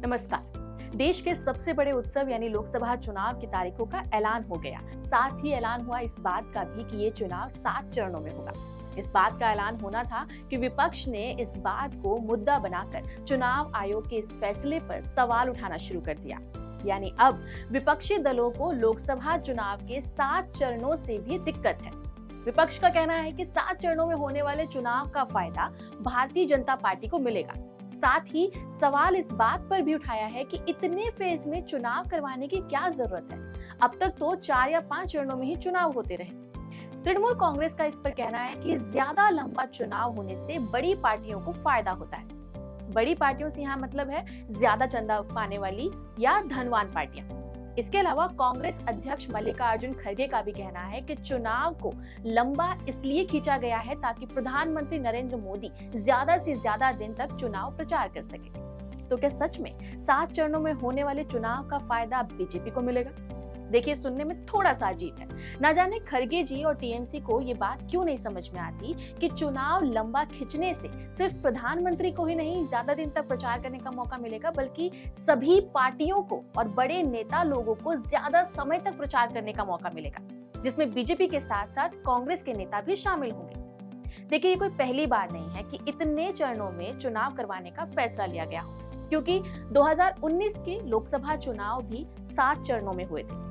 नमस्कार। देश के सबसे बड़े उत्सव यानी लोकसभा चुनाव की तारीखों का ऐलान हो गया। साथ ही ऐलान हुआ इस बात का भी कि ये चुनाव 7 चरणों में होगा। इस बात का ऐलान होना था कि विपक्ष ने इस बात को मुद्दा बनाकर चुनाव आयोग के इस फैसले पर सवाल उठाना शुरू कर दिया। यानी अब विपक्षी दलों को लोकसभा चुनाव के 7 चरणों से भी दिक्कत है। विपक्ष का कहना है कि 7 चरणों में होने वाले चुनाव का फायदा भारतीय जनता पार्टी को मिलेगा। साथ ही सवाल इस बात पर भी उठाया है कि इतने फेज में चुनाव करवाने की क्या जरूरत है। अब तक तो 4 या 5 चरणों में ही चुनाव होते रहे। तृणमूल कांग्रेस का इस पर कहना है कि ज्यादा लंबा चुनाव होने से बड़ी पार्टियों को फायदा होता है। बड़ी पार्टियों से यहाँ मतलब है ज्यादा चंदा पाने वाली या धनवान पार्टियां। इसके अलावा कांग्रेस अध्यक्ष मल्लिकार्जुन खड़गे का भी कहना है कि चुनाव को लंबा इसलिए खींचा गया है ताकि प्रधानमंत्री नरेंद्र मोदी ज्यादा से ज्यादा दिन तक चुनाव प्रचार कर सके। तो क्या सच में 7 चरणों में होने वाले चुनाव का फायदा बीजेपी को मिलेगा? देखिए, सुनने में थोड़ा सा अजीब है। ना जाने खड़गे जी और टीएमसी को ये बात क्यों नहीं समझ में आती कि चुनाव लंबा खिंचने से सिर्फ प्रधानमंत्री को ही नहीं ज्यादा दिन तक प्रचार करने का मौका मिलेगा, बल्कि सभी पार्टियों को और बड़े नेता लोगों को ज्यादा समय तक प्रचार करने का मौका मिलेगा, जिसमें बीजेपी के साथ साथ कांग्रेस के नेता भी शामिल होंगे। देखिए, ये कोई पहली बार नहीं है कि इतने चरणों में चुनाव करवाने का फैसला लिया गया हो, क्योंकि 2019 के लोकसभा चुनाव भी 7 चरणों में हुए थे।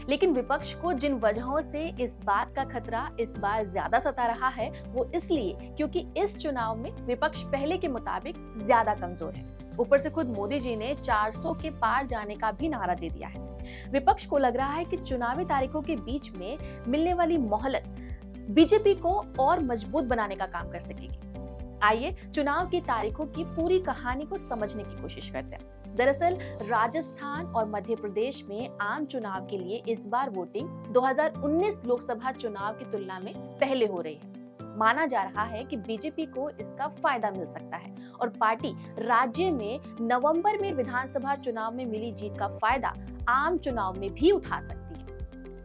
लेकिन विपक्ष को जिन वजहों से इस बात का खतरा इस बार ज्यादा सता रहा है, वो इसलिए क्योंकि इस चुनाव में विपक्ष पहले के मुताबिक ज्यादा कमजोर है। ऊपर से खुद मोदी जी ने 400 के पार जाने का भी नारा दे दिया है। विपक्ष को लग रहा है कि चुनावी तारीखों के बीच में मिलने वाली मोहलत बीजेपी को और मजबूत बनाने का काम कर सकेगी। आइए चुनाव की तारीखों की पूरी कहानी को समझने की कोशिश करते हैं। दरअसल राजस्थान और मध्य प्रदेश में आम चुनाव के लिए इस बार वोटिंग 2019 लोकसभा चुनाव की तुलना में पहले हो रही है। माना जा रहा है कि बीजेपी को इसका फायदा मिल सकता है और पार्टी राज्य में नवंबर में विधानसभा चुनाव में मिली जीत का फायदा आम चुनाव में भी उठा सकती है।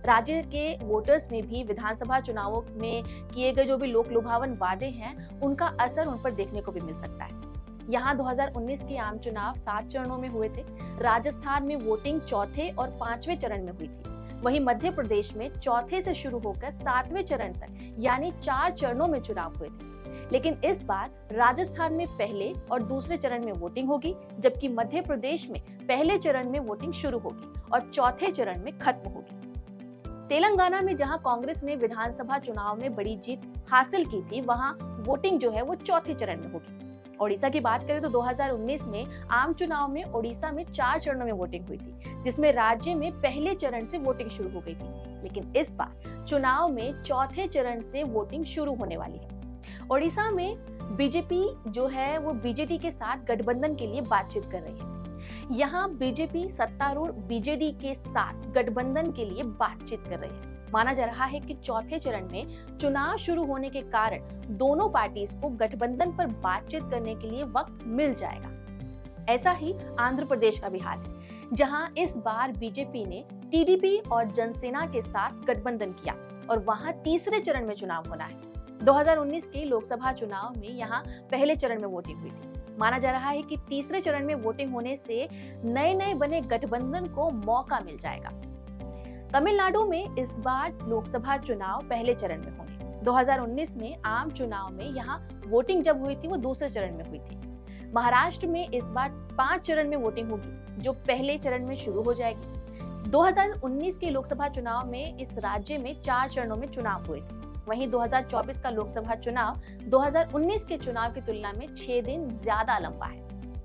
राज्य के वोटर्स में भी विधानसभा चुनावों में किए गए जो भी लोक लुभावन वादे हैं, उनका असर उन पर देखने को भी मिल सकता है। यहाँ 2019 के आम चुनाव 7 चरणों में हुए थे। राजस्थान में वोटिंग चौथे और 5वें चरण में हुई थी। वहीं मध्य प्रदेश में चौथे से शुरू होकर 7वें चरण तक यानी 4 चरणों में चुनाव हुए थे। लेकिन इस बार राजस्थान में पहले और दूसरे चरण में वोटिंग होगी, जबकि मध्य प्रदेश में पहले चरण में वोटिंग शुरू होगी और चौथे चरण में खत्म होगी। तेलंगाना में जहां कांग्रेस ने विधानसभा चुनाव में बड़ी जीत हासिल की थी, वहां वोटिंग जो है वो चौथे चरण में होगी। ओडिशा की बात करें तो 2019 में आम चुनाव में ओडिशा में 4 चरणों में वोटिंग हुई थी, जिसमें राज्य में पहले चरण से वोटिंग शुरू हो गई थी। लेकिन इस बार चुनाव में चौथे चरण से वोटिंग शुरू होने वाली है। ओडिशा में बीजेपी जो है वो बीजेडी के साथ गठबंधन के लिए बातचीत कर रही है। यहाँ बीजेपी सत्तारूढ़ बीजेडी के साथ गठबंधन के लिए बातचीत कर रही है। माना जा रहा है कि चौथे चरण में चुनाव शुरू होने के कारण दोनों पार्टीज को गठबंधन पर बातचीत करने के लिए वक्त मिल जाएगा। ऐसा ही आंध्र प्रदेश का भी हाल है, जहां इस बार बीजेपी ने टीडीपी और जनसेना के साथ गठबंधन किया और वहां तीसरे चरण में चुनाव होना है। 2019 के लोकसभा चुनाव में यहाँ पहले चरण में वोटिंग हुई थी। माना जा रहा है कि तीसरे चरण में वोटिंग होने से नए बने गठबंधन को मौका मिल जाएगा। तमिलनाडु में इस बार लोकसभा चुनाव पहले चरण में होंगे। 2019 में आम चुनाव में यहाँ वोटिंग जब हुई थी वो दूसरे चरण में हुई थी। महाराष्ट्र में इस बार 5 चरण में वोटिंग होगी, जो पहले चरण में शुरू हो जाएगी। 2019 के लोकसभा चुनाव में इस राज्य में 4 चरणों में चुनाव हुए थे। वहीं 2024 का लोकसभा चुनाव 2019 के चुनाव की तुलना में 6 दिन ज्यादा लंबा है।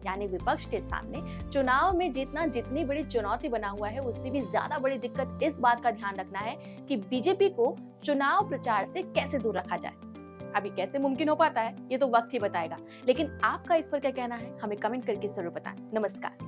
यानी विपक्ष के सामने चुनाव में जीतना जितनी बड़ी चुनौती बना हुआ है, उससे भी ज्यादा बड़ी दिक्कत इस बात का ध्यान रखना है कि बीजेपी को चुनाव प्रचार से कैसे दूर रखा जाए। अभी कैसे मुमकिन हो पाता है ये तो वक्त ही बताएगा, लेकिन आपका इस पर क्या कहना है हमें कमेंट करके जरूर बताएं। नमस्कार।